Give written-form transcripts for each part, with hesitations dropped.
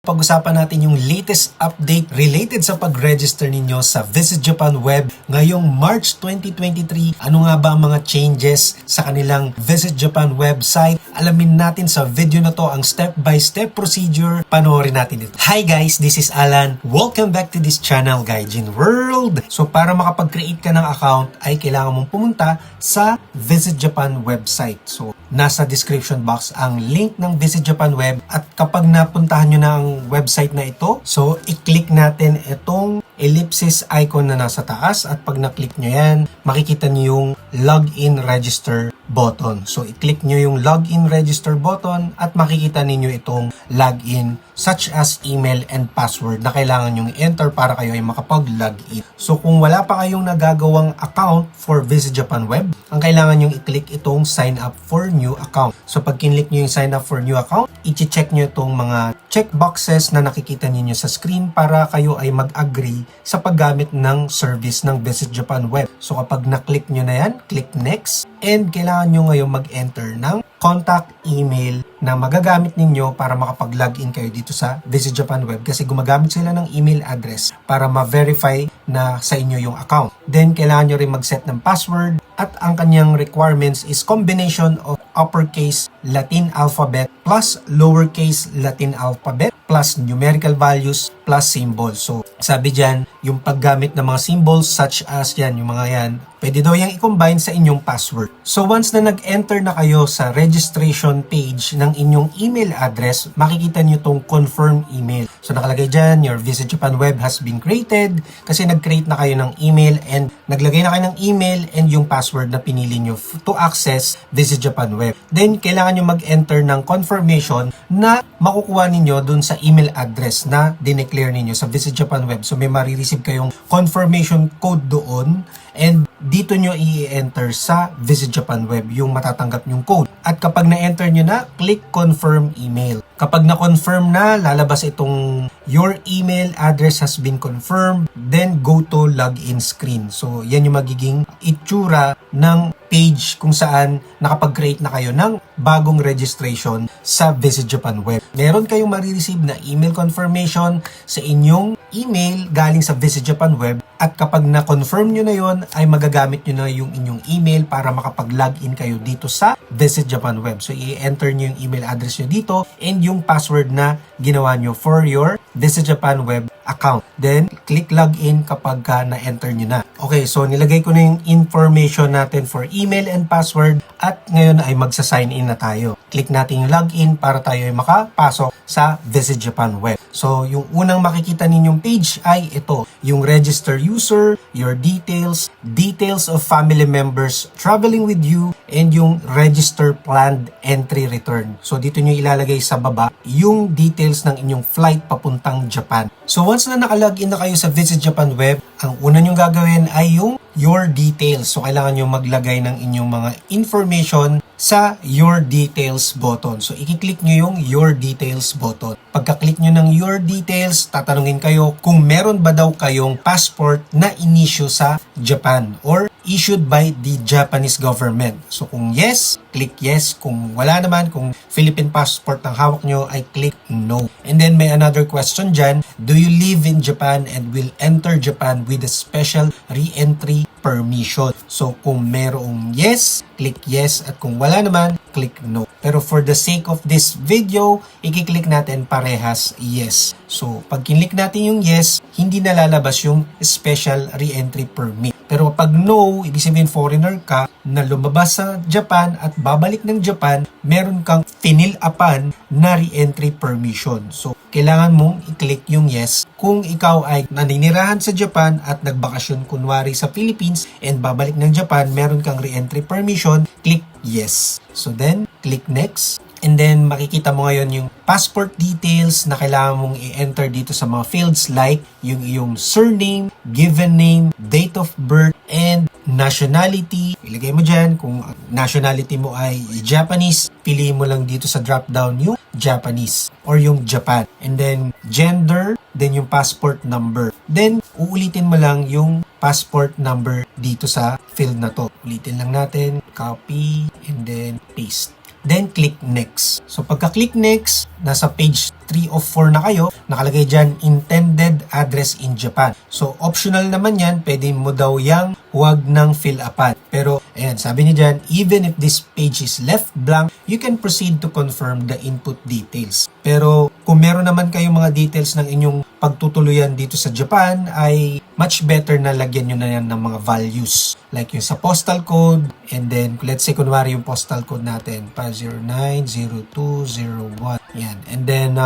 Pag-usapan natin yung latest update related sa pag-register ninyo sa Visit Japan Web ngayong March 2023. Ano nga ba ang mga changes sa kanilang Visit Japan website? Alamin natin sa video na to ang step-by-step procedure. Panoorin natin ito. Hi guys, this is Alan. Welcome back to this channel, Gaijin World. So para makapag-create ka ng account ay kailangan mong pumunta sa Visit Japan website. So nasa description box ang link ng Visit Japan Web at kapag napuntahan nyo na ang website na ito, so i-click natin itong ellipsis icon na nasa taas at pag na-click nyo yan, makikita nyo yung login register button. So i-click nyo yung login register button at makikita ninyo itong login such as email and password na kailangan nyong enter para kayo ay makapag-login. So kung wala pa kayong nagagawang account for Visit Japan Web, ang kailangan nyong i-click itong sign up for new account. So pag kinlik nyo yung sign up for new account, i-check nyo itong mga checkboxes na nakikita ninyo sa screen para kayo ay mag-agree sa paggamit ng service ng Visit Japan Web. So kapag na-click nyo na yan, click next and kailangan nyo ngayon mag-enter ng contact email na magagamit ninyo para makapag-login kayo dito sa Visit Japan Web kasi gumagamit sila ng email address para ma-verify na sa inyo yung account. Then kailangan nyo rin mag-set ng password at ang kanyang requirements is combination of uppercase Latin alphabet plus lowercase Latin alphabet plus numerical values plus symbols. So sabi dyan, yung paggamit ng mga symbols such as yan, yung mga yan, pwede daw yung i-combine sa inyong password. So once na nag-enter na kayo sa registration page ng inyong email address, makikita nyo itong confirm email. So nakalagay dyan, your Visit Japan Web has been created kasi nag-create na kayo ng email and naglagay na kayo ng email and yung password na pinili nyo to access Visit Japan Web. Then kailangan nyo mag-enter ng confirmation na makukuha ninyo dun sa email address na dineclare ninyo sa Visit Japan Web. So may marireceive kayong confirmation code doon and dito nyo i-enter sa Visit Japan Web yung matatanggap nyong code. At kapag na-enter nyo na, click confirm email. Kapag na-confirm na, lalabas itong your email address has been confirmed, then go to login screen. So yan yung magiging itsura ng page kung saan nakapag-create na kayo ng bagong registration sa Visit Japan Web. Meron kayong marireceive na email confirmation sa inyong email galing sa Visit Japan Web at kapag na-confirm nyo na yon ay magagamit nyo na yung inyong email para makapag-login kayo dito sa Visit Japan Web. So i-enter nyo yung email address nyo dito and yung password na ginawa nyo for your Visit Japan Web account. Then, click login kapag na-enter nyo na. Okay, so nilagay ko na yung information natin for email and password at ngayon ay magsa-sign in na tayo. Click natin yung login para tayo ay makapasok sa Visit Japan Web. So, yung unang makikita ninyong page ay ito, yung register user, your details, details of family members traveling with you, and yung register planned entry return. So, dito nyo ilalagay sa baba yung details ng inyong flight papuntang Japan. So, once na nakalogin na kayo sa Visit Japan Web, ang una nyong gagawin ay yung your details. So, kailangan nyo maglagay ng inyong mga information sa your details button. So, i-click nyo yung your details button. Pagka-click nyo ng your details, tatanungin kayo kung meron ba daw kayong passport na in-issue sa Japan or issued by the Japanese government. So, kung yes, click yes. Kung wala naman, kung Philippine passport ang hawak nyo, ay click no. And then may another question dyan, do you live in Japan and will enter Japan with a special re-entry permission? So, kung merong yes, click yes. At kung wala naman, click no. Pero for the sake of this video, i-click natin parehas yes. So, pag kinlik natin yung yes, hindi nalalabas yung special re-entry permit. Pero pag no, ibig sabihin foreigner ka na lumabas sa Japan at babalik ng Japan, meron kang finil-upan na re-entry permission. So, kailangan mong i-click yung yes kung ikaw ay naninirahan sa Japan at nagbakasyon kunwari sa Philippines and babalik ng Japan, meron kang re-entry permission, click yes. So then, click next. And then, makikita mo ngayon yung passport details na kailangan mong i-enter dito sa mga fields like yung iyong surname, given name, date of birth, and nationality. Ilagay mo dyan kung nationality mo ay Japanese, piliin mo lang dito sa drop-down yung Japanese or yung Japan. And then, gender, then yung passport number. Then, uulitin mo lang yung passport number dito sa field na to. Ulitin lang natin, copy, and then paste. Then, click next. So, pagka-click next, nasa page 3 of 4 na kayo, nakalagay dyan, intended address in Japan. So, optional naman yan, pwede mo daw yang huwag nang fill upan. Pero, ayan, sabi niya dyan, even if this page is left blank, you can proceed to confirm the input details. Pero, kung meron naman kayong mga details ng inyong pagtutuluyan dito sa Japan, ay much better na lagyan nyo na yan ng mga values. Like yung sa postal code, and then, let's say, kunwari yung postal code natin, 5090201. Yan. And then,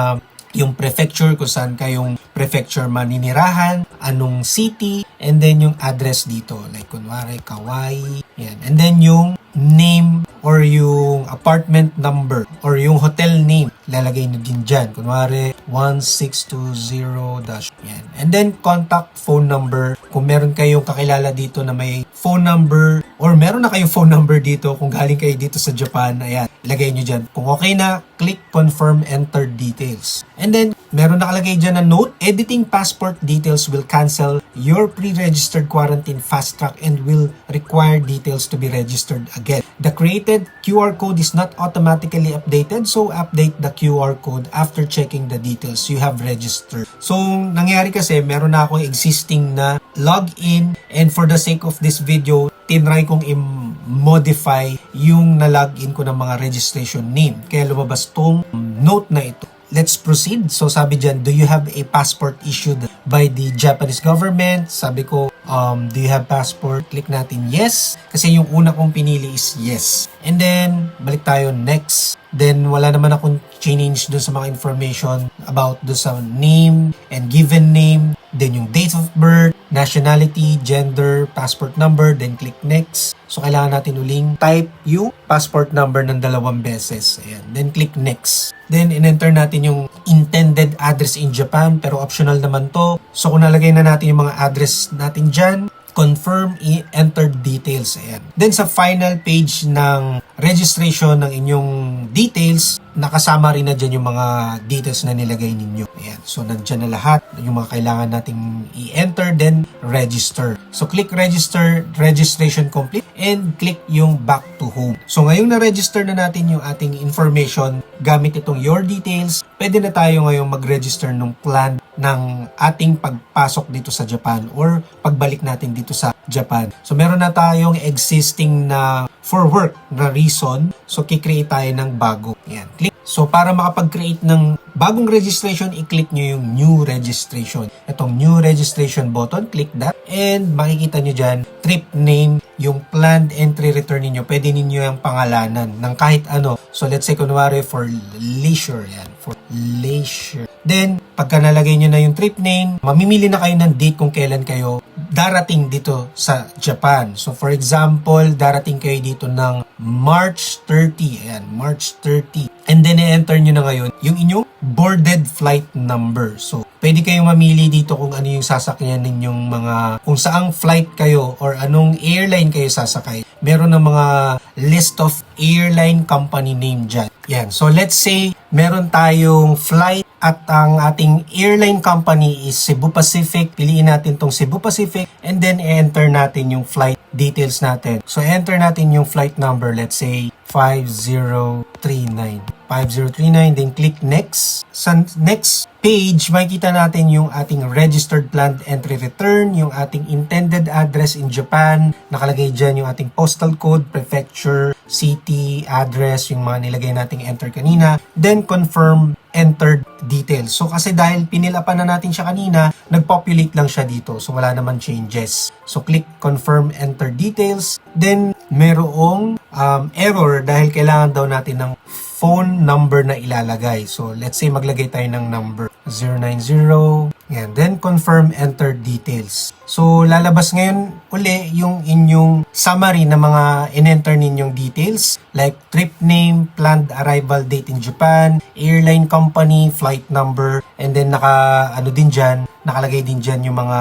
yung prefecture, kung saan kayong prefecture maninirahan, anong city, and then yung address dito. Like, kunwari, Kauai. Yan. And then yung name or yung apartment number or yung hotel name, lalagay nyo din dyan. Kunwari, 1620 yan. And then, contact phone number. Kung meron kayong kakilala dito na may phone number or meron na kayong phone number dito, kung galing kayo dito sa Japan, ayan, ilagay nyo dyan. Kung okay na, click confirm, enter details. And then, meron nakalagay dyan na note, editing passport details will cancel your pre-registered quarantine fast track and will require details to be registered again. The created QR code is not automatically updated, so update the QR code after checking the details you have registered. So, nangyari kasi, meron na akong existing na login, and for the sake of this video, tinry kong i-modify yung na-login ko ng mga registration name. Kaya lumabas tong note na ito. Let's proceed. So sabi dyan, do you have a passport issued by the Japanese government? Sabi ko, do you have passport? Click natin yes. Kasi yung una kong pinili is yes. And then, balik tayo next. Then, wala naman akong change dun sa mga information about dun sa name and given name. Then, yung date of birth, nationality, gender, passport number. Then, click next. So, kailangan natin uling type yung passport number ng 2 beses. Ayan. Then, click next. Then, in-enter natin yung intended address in Japan. Pero, optional naman to. So, kung nalagay na natin yung mga address natin dyan, confirm, enter details. Ayan. Then, sa final page ng registration ng inyong details, nakasama rin na dyan yung mga details na nilagay ninyo. Ayan. So, nandyan na lahat. Yung mga kailangan nating i-enter, then register. So, click register, registration complete, and click yung back to home. So, ngayong na-register na natin yung ating information gamit itong your details, pwede na tayo ngayong mag-register ng plan ng ating pagpasok dito sa Japan or pagbalik natin dito sa Japan. So, meron na tayong existing na for work na reason. So, kikreate tayo ng bago. Ayan. Click. So, para makapag-create ng bagong registration, i-click nyo yung new registration. Itong new registration button, click that. And makikita nyo dyan, trip name, yung planned entry return ninyo. Pwede ninyo yung pangalanan ng kahit ano. So, let's say, kunwari, for leisure. Yan. For leisure. Then, pagka nalagay nyo na yung trip name, mamimili na kayo ng date kung kailan kayo darating dito sa Japan. So, for example, darating kayo dito ng March 30. Ayan, March 30. And then, i-enter nyo na ngayon yung inyong boarded flight number. So, pwede kayong mamili dito kung ano yung sasakyan ninyong mga, kung saang flight kayo or anong airline kayo sasakay. Meron ng mga list of airline company name dyan. Yan. So, let's say, meron tayong flight at ang ating airline company is Cebu Pacific. Piliin natin tong Cebu Pacific and then enter natin yung flight details natin. So, enter natin yung flight number. Let's say, 5039. 5039, then click next. Sa next page, makikita natin yung ating registered planned entry return, yung ating intended address in Japan, nakalagay dyan yung ating postal code, prefecture, city, address, yung mga nilagay nating enter kanina, then confirm entered details. So kasi dahil pinilapan na natin siya kanina, nag-populate lang siya dito. So wala naman changes. So click confirm enter details. Then merong error dahil kailangan daw natin ng phone number na ilalagay. So let's say maglagay tayo ng number 090. Yan. Then confirm enter details. So lalabas ngayon uli yung inyong summary ng mga in-enter ninyong details like trip name, planned arrival date in Japan, airline company, flight number, and then nakalagay din dyan yung mga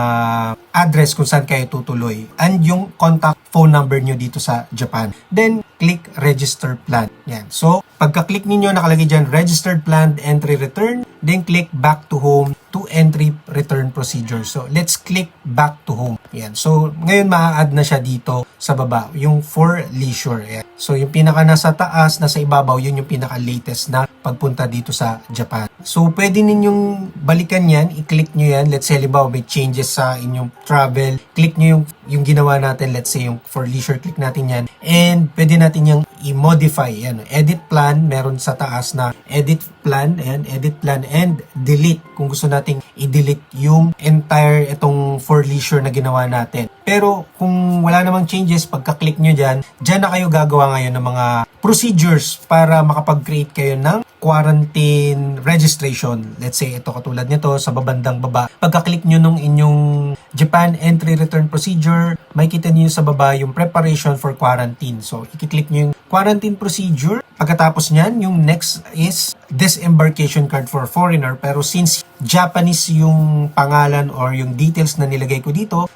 address kung saan kayo tutuloy and yung contact phone number nyo dito sa Japan. Then, click register plan. Yan. So, pagka-click ninyo, nakalagay dyan, registered plan, entry return. Then, click back to home to entry return procedure. So, let's click back to home. Yan. So, ngayon maa-add na siya dito sa baba, yung for leisure. Yan. So, yung pinaka nasa taas, nasa ibabaw, yun yung pinaka-latest na pagpunta dito sa Japan. So, pwede ninyong balikan yan, i-click nyo yan. Let's say, halimbawa, may changes sa inyong travel. Click nyo yung ginawa natin, let's say, yung for leisure, click natin yan. And, pwede natin yung i-modify. Yan. Edit plan, meron sa taas na edit plan, and edit plan, and delete. Kung gusto nating i-delete yung entire itong for leisure na ginawa natin. Pero, kung wala namang changes, pagka-click nyo dyan na kayo gagawa ngayon ng mga procedures para makapag-create kayo ng quarantine registration. Let's say, ito katulad nito sa babandang baba. Pagka-click nyo nung inyong Japan entry return procedure, makikita nyo sa baba yung preparation for quarantine. So, i-click nyo yung quarantine procedure. Pagkatapos nyan, yung next is disembarkation card for foreigner. Pero since Japanese yung pangalan or yung details na nilagay ko dito,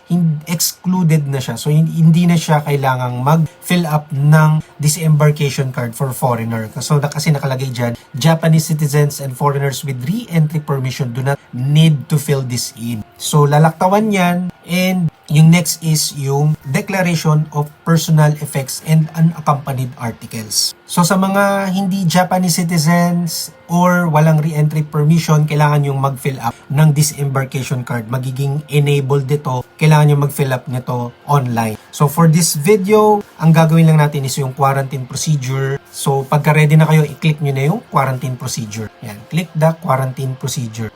excluded na siya. So, hindi na siya kailangang mag-fill up ng disembarkation card for foreigner. So, kasi nakalagay dyan, Japanese citizens and foreigners with re-entry permission do not need to fill this in. So, lalaktawan yan, and yung next is yung declaration of personal effects and unaccompanied articles. So sa mga hindi Japanese citizens or walang re-entry permission, kailangan yung mag-fill up ng disembarkation card. Magiging enabled dito, kailangan yung mag-fill up nito online. So for this video, ang gagawin lang natin is yung quarantine procedure. So pagka ready na kayo, i-click nyo na yung quarantine procedure. Yan, click the quarantine procedure.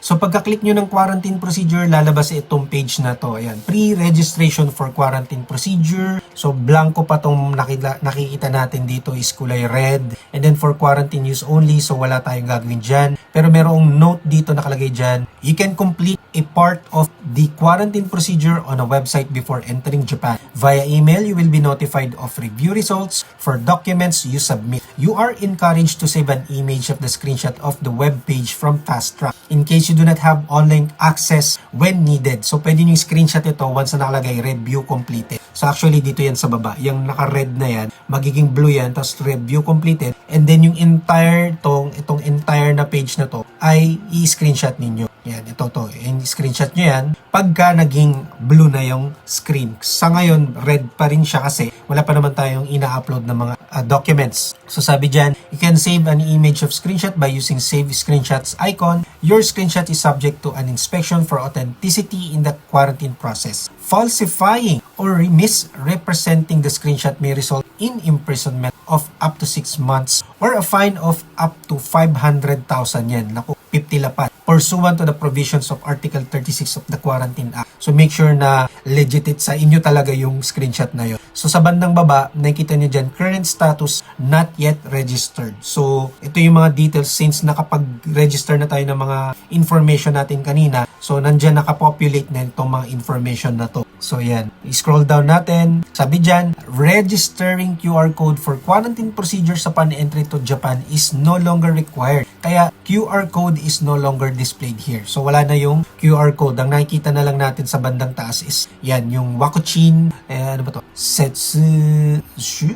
So pagka-click nyo ng quarantine procedure, lalabas itong page na to. Ayan, pre-registration for quarantine procedure. So blanco pa tong nakikita natin dito is kulay red. And then for quarantine use only, so wala tayong gagawin dyan. Pero merong note dito nakalagay dyan. You can complete a part of the quarantine procedure on a website before entering Japan. Via email, you will be notified of review results for documents you submit. You are encouraged to save an image of the screenshot of the web page from Fast Track in case you do not have online access when needed. So, pwede nyo screenshot ito once na nakalagay review completed. So, actually, dito yan sa baba. Yung naka-red na yan, magiging blue yan, tapos review completed. And then, yung entire itong entire na page na to, ay i-screenshot ninyo. Yan, ito to. I-screenshot nyo yan pagka naging blue na yung screen. Sa ngayon, red pa rin siya kasi wala pa naman tayong ina-upload na mga documents. So sabi dyan, you can save an image of screenshot by using save screenshots icon. Your screenshot is subject to an inspection for authenticity in the quarantine process. Falsifying or misrepresenting the screenshot may result in imprisonment of up to 6 months or a fine of up to 500,000 yen. Naku, 50 lapat. Pursuant to the provisions of Article 36 of the Quarantine Act. So make sure na legit sa inyo talaga yung screenshot na yun. So sa bandang baba, nakikita nyo dyan, current status not yet registered. So ito yung mga details since nakapag-register na tayo ng mga information natin kanina. So nandyan nakapopulate na itong mga information na to. So yan, scroll down natin. Sabi dyan, registering QR code for quarantine procedures upon entry to Japan is no longer required. Kaya QR code is no longer displayed here. So wala na yung QR code. Ang nakikita na lang natin sa bandang taas is yan, yung Wakuchin, ano ba to? Setsushu?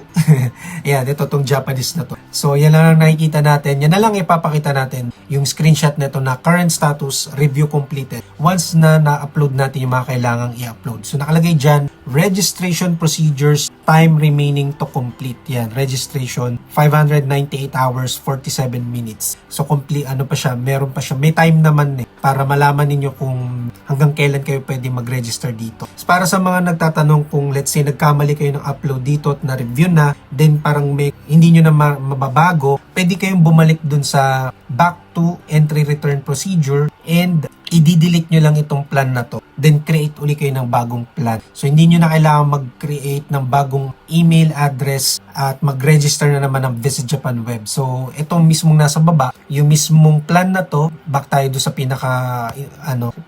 Yan, ito tong Japanese na to. So yan lang ang nakikita natin. Yan na lang ipapakita natin yung screenshot nito na current status, review completed. Once na na-upload natin yung mga kailangang i-upload. So nakalagay dyan, registration procedures, time remaining to complete. Yan, registration, 598 hours, 47 minutes. So complete, ano pa siya, meron pa siya. May time naman para malaman ninyo kung hanggang kailan kayo pwede mag-register dito. So, para sa mga nagtatanong kung let's say nagkamali kayo ng upload dito at na-review na, then parang hindi nyo na mababago, pwede kayong bumalik dun sa back to entry return procedure and i-delete nyo lang itong plan na to. Then create uli kayo ng bagong plan. So hindi nyo na kailangan mag-create ng bagong email address at mag-register na naman ng Visit Japan Web. So itong mismong nasa baba, yung mismong plan na to, back tayo do sa pinaka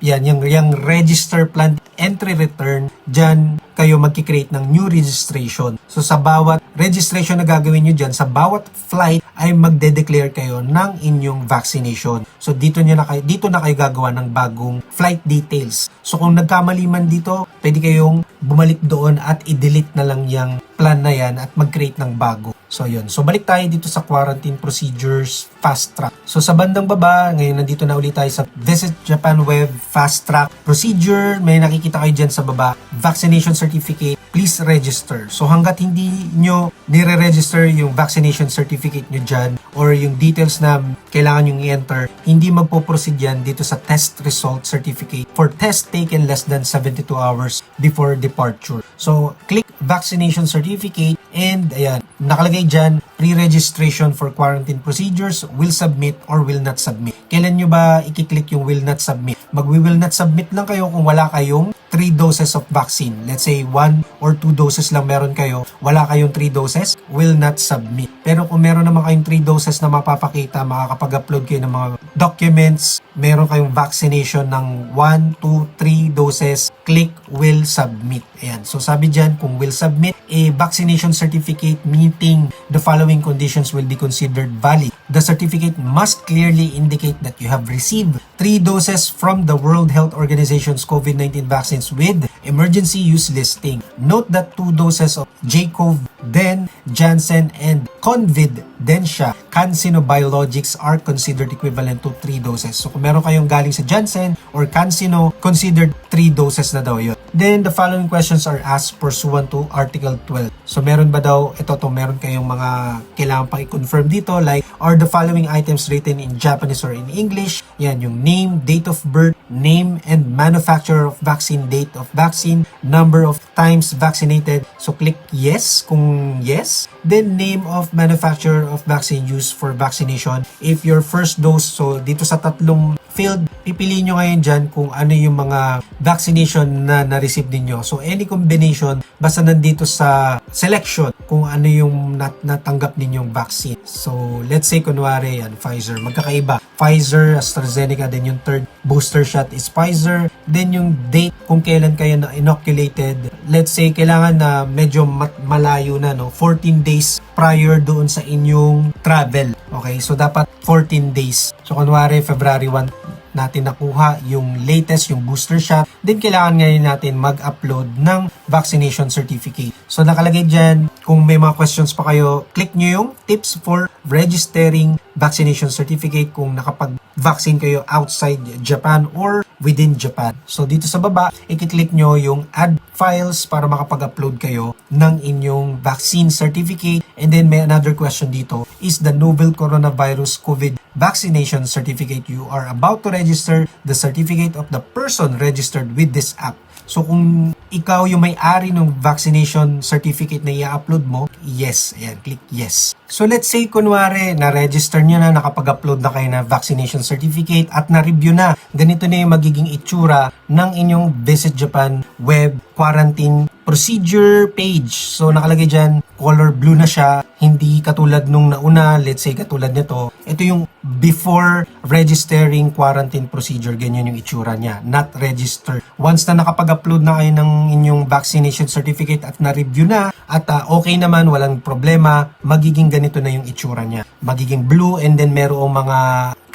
yung register plan entry return, dyan kayo magki-create ng new registration. So sa bawat registration na gagawin nyo dyan, sa bawat flight ay magde-declare kayo ng inyong vaccination. So dito na kayo gagawa ng bagong flight details. So kung nagkamali man dito, pwede kayong bumalik doon at i-delete na lang yung plan na yan at mag-create ng bago. So yun. So balik tayo dito sa quarantine procedures fast track. So sa bandang baba, ngayon nandito na ulit tayo sa Visit Japan Web fast track procedure. May nakikita kayo dyan sa baba. Vaccination certificate, please register. So hanggat hindi nyo nire-register yung vaccination certificate nyo dyan or yung details na kailangan nyo i-enter, hindi magpo-proceed yan dito sa test result certificate for test taken less than 72 hours before departure. So click vaccination certificate and ayan, nakalagay dyan, pre-registration for quarantine procedures, will submit or will not submit. Kailan nyo ba i-click yung will not submit? Will not submit lang kayo kung wala kayong 3 doses of vaccine. Let's say 1 or 2 doses lang meron kayo, wala kayong 3 doses, will not submit. Pero kung meron naman kayong 3 doses na mapapakita, makakapag-upload kayo ng mga documents, meron kayong vaccination ng 1, 2, 3 doses, click will submit. Ayan. So sabi dyan, kung will submit, a vaccination certificate meeting the following conditions will be considered valid. The certificate must clearly indicate that you have received 3 doses from the World Health Organization's COVID-19 vaccines with emergency use listing. Note that 2 doses of J-Cov, then Janssen, and Convidencia CanSino Biologics are considered equivalent to 3 doses. So kung meron kayong galing sa Janssen or CanSino, considered 3 doses na daw yun. Then the following questions are asked pursuant to Article 12. So meron ba daw, meron kayong mga kailangan pang i-confirm dito, like, are the following items written in Japanese or in English? Yan, yung name, date of birth, name and manufacturer of vaccine, date of vaccine, number of times vaccinated. So click yes kung yes. Then name of manufacturer of vaccine used for vaccination. If your first dose, so dito sa tatlong field, pipiliin nyo ngayon dyan kung ano yung mga vaccination na na-receive ninyo. So any combination, basta nandito sa selection kung ano yung natanggap ninyong vaccine. So let's say kunwari yan, Pfizer, magkakaiba. Pfizer, AstraZeneca, then yung third booster shot is Pfizer. Then yung date kung kailan kayo na inoculated. Let's say kailangan na medyo malayo na, no? 14 days prior doon sa inyong travel. Okay, so dapat 14 days. So kunwari February 1 natin nakuha yung latest, yung booster shot, then kailangan ngayon natin mag-upload ng vaccination certificate. So nakalagay dyan, kung may mga questions pa kayo, click nyo yung tips for registering vaccination certificate kung nakapag-vaccine kayo outside Japan or within Japan. So dito sa baba, i-click nyo yung add files para makapag-upload kayo ng inyong vaccine certificate. And then may another question dito, is the novel coronavirus COVID vaccination certificate you are about to register the certificate of the person registered with this app. So kung ikaw yung may-ari ng vaccination certificate na i-upload mo, yes. Ayan, click yes. So let's say kunwari na-register nyo na, nakapag-upload na kayo na vaccination certificate at na-review na. Ganito na yung magiging itsura ng inyong Visit Japan Web Quarantine Procedure page. So nakalagay dyan, color blue na siya. Hindi katulad nung nauna, let's say katulad nito. Ito yung before registering quarantine procedure, ganyan yung itsura niya, not registered. Once na nakapag-upload na kayo ng inyong vaccination certificate at na-review na at okay naman, walang problema, magiging ganito na yung itsura niya. Magiging blue and then merong mga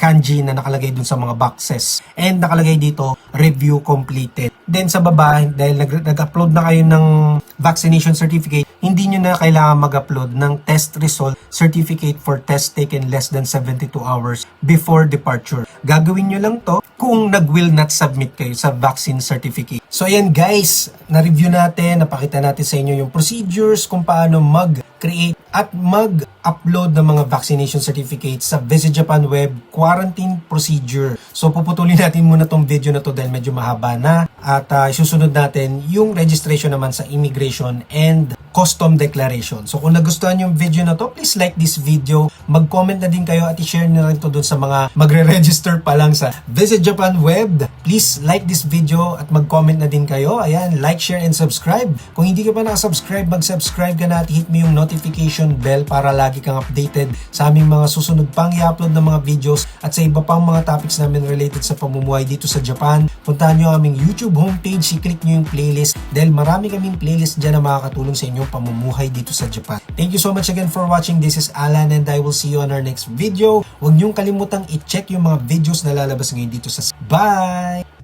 kanji na nakalagay dun sa mga boxes. And nakalagay dito, review completed. Then sa baba, dahil nag-upload na kayo ng vaccination certificate, hindi nyo na kailangan mag-upload ng test result certificate for test taken less than 72 hours before departure. Gagawin nyo lang to kung nag-will not submit kayo sa vaccine certificate. So ayan guys, na-review natin, napakita natin sa inyo yung procedures kung paano mag-create at mag-upload ng mga vaccination certificates sa Visit Japan Web Quarantine Procedure. So puputulin natin muna tong video na to dahil medyo mahaba na at isusunod natin yung registration naman sa immigration and custom declaration. So kung nagustuhan yung video na to, please like this video, mag-comment na din kayo at i-share na rin to dun sa mga magre-register pa lang sa Visit Japan Web. Please like this video at mag-comment na din kayo. Ayan, like, share, and subscribe. Kung hindi ka pa nakasubscribe, mag-subscribe ka na at hit mo yung notification bell para lagi kang updated sa aming mga susunod pang i-upload ng mga videos at sa iba pang mga topics namin related sa pamumuhay dito sa Japan. Puntahan nyo ang aming YouTube homepage, i-click nyo yung playlist dahil marami kaming playlist dyan na makakatulong sa inyong pamumuhay dito sa Japan. Thank you so much again for watching. This is Alan and I will see you on our next video. Huwag nyong kalimutang i-check yung mga videos na lalabas ngayon dito sa Bye!